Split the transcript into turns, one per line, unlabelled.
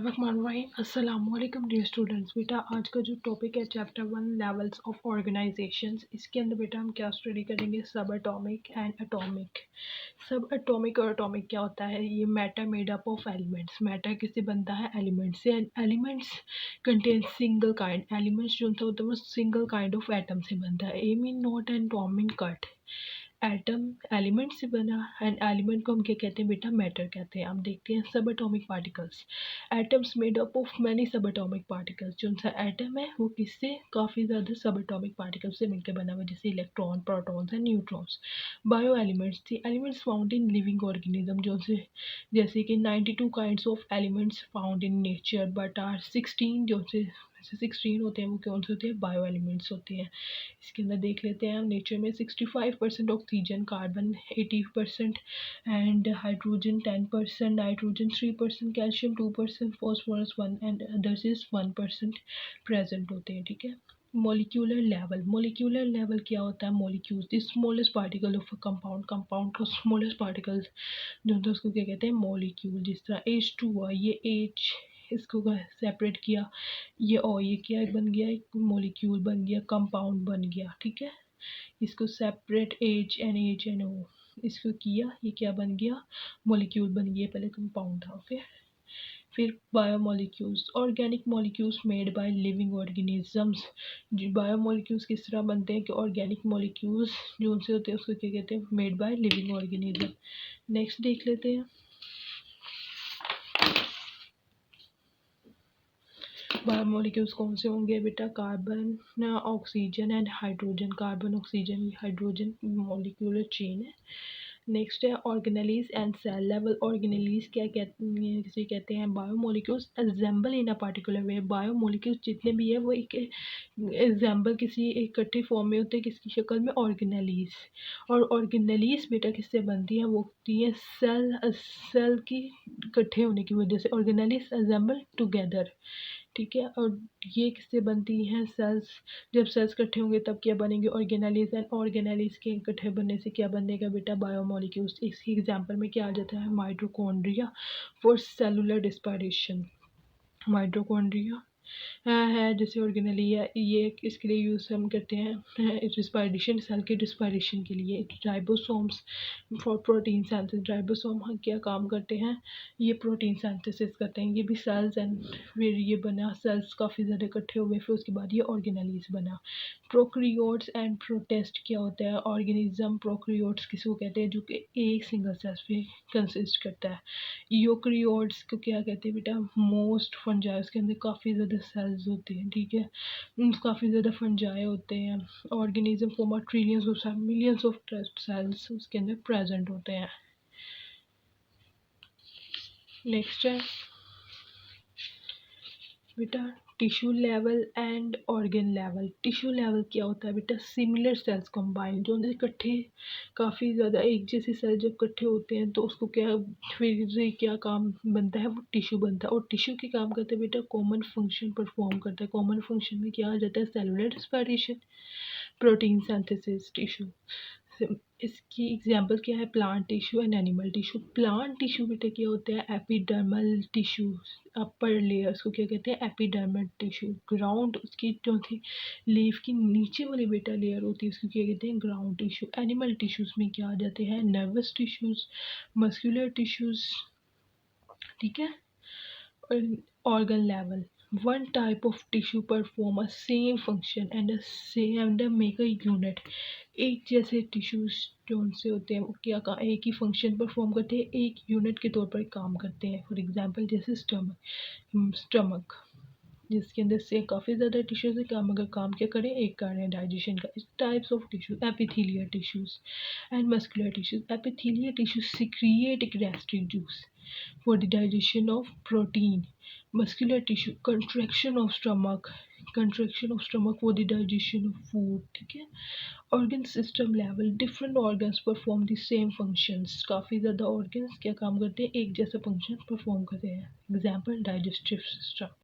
अस्सलामुअलैकुम dear students. बेटा आज का जो टॉपिक है चैप्टर 1 लेवल्स ऑफ ऑर्गेनाइजेशंस, इसके अंदर बेटा हम क्या स्टडी करेंगे, सब एटॉमिक एंड एटॉमिक। सब एटॉमिक और एटॉमिक क्या होता है, ये matter made up of elements. Matter किससे बनता है, एलिमेंट्स से। Elements contain single kind, elements जो होता है वो सिंगल काइंड ऑफ एटम से बनता है। A mean not and tom mean cut. Atom element से बना एंड एलिमेंट को हम क्या कहते हैं बेटा, मैटर कहते हैं। हम देखते हैं सब atomic particles. Atoms made up of many सब एटॉमिक पार्टिकल्स। जो सा एटम है वो किससे, काफ़ी ज़्यादा सब एटॉमिक पार्टिकल्स से मिलकर बना हुआ है, जैसे electron, protons and neutrons. Bio elements थी elements found in living organism, जो से जैसे कि 92 kinds of elements found in nature, but are 16 जो से 16 होते हैं वो कौन से होते हैं, बायो एलिमेंट्स होते हैं। इसके अंदर देख लेते हैं हम, नेचर में 65% oxygen, carbon 80% and hydrogen 10%, nitrogen 3%, calcium 2%, phosphorus 1 and others is 1% present होते हैं। ठीक है। मोलिक्यूलर लेवल, मोलिक्यूलर लेवल क्या होता है, molecules the smallest particle of a compound, compound का स्मॉलेस्ट पार्टिकल्स जो होता है उसको क्या कहते हैं, मोलिक्यूल। जिस तरह H2 हुआ, ये H इसको सेपरेट किया, ये ओ ये क्या बन गया, एक मोलिक्यूल बन गया, कंपाउंड बन गया। ठीक है। इसको सेपरेट H NO इसको किया, ये क्या बन गया, मोलिक्यूल बन गया, पहले कंपाउंड था। ओके। फिर biomolecules, organic molecules made by living organisms. Biomolecules किस तरह बनते हैं कि ऑर्गेनिक मॉलिक्यूल्स जो उनसे होते हैं उसको क्या कहते हैं, made by living organism. Next देख लेते हैं बायोमोलिक्यूल्स कौन से होंगे बेटा, carbon oxygen and hydrogen. Carbon oxygen hydrogen molecular chain है। नेक्स्ट है organelles and cell level. Organelles क्या कहते हैं, किसे कहते हैं, biomolecules assemble in a particular way. Biomolecules जितने भी है वो एक एग्जाम्पल किसी इकट्ठे फॉर्म में होते हैं, किसकी शक्ल में, ऑर्गेनेलीज। और ऑर्गेनेलीज बेटा किससे बनती है, वो होती है सेल, सेल की इकट्ठे होने की वजह से। Organelles assemble together. ठीक है। और ये किससे बनती हैं, सेल्स। जब सेल्स इकट्ठे होंगे तब क्या बनेंगे, ऑर्गेनेलीज। एंड ऑर्गेनेलीज के इकट्ठे बनने से क्या बनेगा बेटा, बायोमोलिक्यूल्स। इसकी एग्जांपल में क्या आ जाता है, माइटोकॉन्ड्रिया फॉर सेलुलर डिस्पायरेशन। माइटोकॉन्ड्रिया है जैसे ऑर्गेनली है, ये इसके लिए यूज़ हम करते हैं डिस्पायरेशन, सेल के डिस्पायरेशन के लिए। Ribosomes for protein synthesis. Ribosome क्या काम करते हैं, ये प्रोटीन सिंथेसिस करते हैं। ये भी सेल्स एंड फिर ये बना, सेल्स काफ़ी ज़्यादा इकट्ठे हुए, फिर उसके बाद ये ऑर्गेनेलीज बना। प्रोकैरियोट्स एंड प्रोटिस्ट क्या होता है, ऑर्गेनिज्म। प्रोकैरियोट्स किसको कहते हैं, जो कि एक सिंगल सेल पे कंसिस्ट करता है। यूकैरियोट्स को क्या कहते हैं बेटा, मोस्ट फंजाई, उसके अंदर काफ़ी ज़्यादा सेल्स होते हैं। ठीक है। काफ़ी ज़्यादा फंजाई होते हैं। Organism form trillions of millions of cells उसके अंदर प्रेजेंट होते हैं। नेक्स्ट है बेटा tissue level and organ level. Tissue level क्या होता है बेटा, सिमिलर सेल्स कंबाइन, जो इकट्ठे काफ़ी ज़्यादा एक जैसे सेल जब इकट्ठे होते हैं तो उसको क्या, फिर क्या काम बनता है, वो टिश्यू बनता है। और टिश्यू के काम करते हैं बेटा, कॉमन फंक्शन परफॉर्म करता है। कॉमन फंक्शन में क्या आ जाता है, cellular respiration, protein synthesis. Tissue इसकी एग्जांपल क्या है, plant tissue and animal tissue. Plant tissue बेटा क्या होता है, एपिडर्मल टिश्यू, अपर लेयर उसको क्या कहते हैं, एपिडर्मल टिश्यू। ग्राउंड उसकी जो थी लीफ की नीचे वाली बेटा लेयर होती है, उसको क्या कहते हैं, ग्राउंड टिश्यू। एनिमल टिश्यूज में क्या आ जाते हैं, नर्वस टिश्यूज, मस्कुलर टिश्यूज। ठीक है। organ level, one type of tissue perform a same function and a same and make a unit। एक जैसे टिश्यूज जो उनसे होते हैं वो क्या एक ही फंक्शन परफॉर्म करते हैं, एक यूनिट के तौर पर काम करते हैं। फॉर एग्जांपल जैसे स्टमक जिसके अंदर से काफ़ी ज़्यादा टिश्यूज है, काम अगर काम क्या करें, एक करें डाइजेशन का। इस types of tissues, epithelial tissues and muscular tissues. Epithelial tissues secrete gastric juice for the digestion of protein. Muscular tissue, contraction of stomach for the digestion of food। ठीक है। organ system level, different organs perform the same functions। काफ़ी ज़्यादा organs क्या काम करते हैं, एक जैसा फंक्शन परफॉर्म करते हैं। Example digestive system.